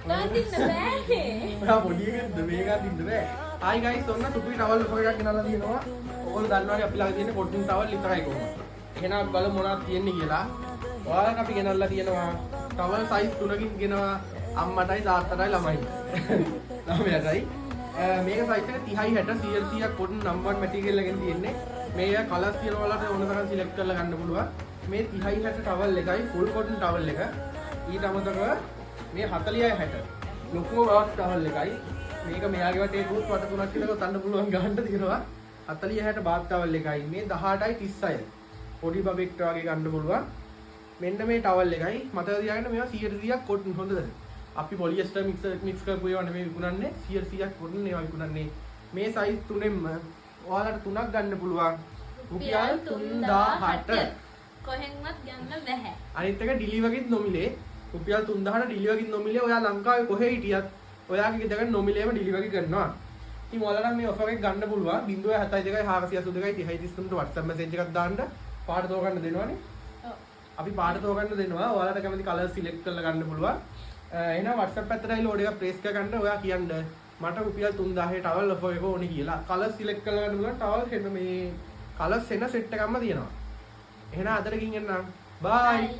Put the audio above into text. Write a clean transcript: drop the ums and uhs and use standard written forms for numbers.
මට අඳින්න බෑ. ඔයා පොඩි එකෙක්ද මේක අඳින්න බෑ. ආයි ගයිස් ඔන්න සුපි ටවල් එකක් ගෙනල්ලා තියෙනවා. ඔයගොල්ලෝ දන්නවනේ අපි ළඟ තියෙන කොට්ටින් ටවල් විතරයි කොහොමද. එහෙනම් අපි බලමු මොනවද තියෙන්නේ කියලා. ඔයාලට අපි ගෙනල්ලා තියෙනවා ටවල් සයිස් 3කින් ගෙනවා අම්මටයි තාත්තටයි ළමයි. ළමයාටයි. මේක සයිස් එක 30යි 60 100ක් කොටන් නම්බර් මැටීරියල් එකෙන් තියෙන්නේ. මේ කලර්ස් තියෙන වලට ඕන තරම් සිලෙක්ට් කරලා ගන්න පුළුවන්. මේ 30යි 60 ටවල් එකයි ෆුල් කොටන් ටවල් එක. ඊට අමතරව මේ 40යි 60 ලොකුම බවක් ටවල් එකයි. මේක මෙයාගේ වටේ පුත් වට තුනක් කියලා ගන්න පුළුවන් ගන්න තියෙනවා. 40 60 බාත් ටවල් එකයි. මේ 18යි 36. පොඩි බබෙක්ට වගේ ගන්න පුළුවන්. මෙන්න මේ ටවල් එකයි. මතක තියාගන්න මේවා 100%ක් කොටන් හොඳද? අපි පොලියස්ටර් මික්ස් කරපු ඒවා නෙමෙයි විකුණන්නේ 100%ක් කොටන් ඒවා විකුණන්නේ. මේ සයිස් තුනෙන්ම ඔයාලට තුනක් ගන්න පුළුවන්. රුපියල් 3000ට. කොහෙන්වත් ගන්න බැහැ. අනිත් එක ඩිලිවරිත් නොමිලේ. රුපියල් 3000ට ඩිලිවරිත් නොමිලේ. ඔයා ලංකාවේ කොහේ හිටියත් ඔයාගේ ගෙදරට නොමිලේම ඩිලිවරි කරනවා. ඉතින් ඔයාලට මේ ඔෆර් එක ගන්න පුළුවන් 072 482 30 33ට WhatsApp message එකක් දාන්න පාට තෝරගන්න දෙනවනේ. ඔව්. අපි පාට තෝරගන්න දෙනවා. ඔයාලට කැමති කලර් සිලෙක්ට් කරලා ගන්න පුළුවන්. එහෙනම් WhatsApp පැත්තට ඇවිල්ලා ඕඩර් එක ප්‍රේස් කරගන්න. ඔයා කියන්න මට රුපියල් 3000 ටවල් ඔෆර් එක ඕනේ කියලා. කලර් සිලෙක්ට් කරලා ගන්න පුළුවන්. ටවල් හෙන්න මේ කලර්ස් එන සෙට් එකක්ම තියෙනවා. එහෙනම් අදට ගින් එන්නම්. බයි.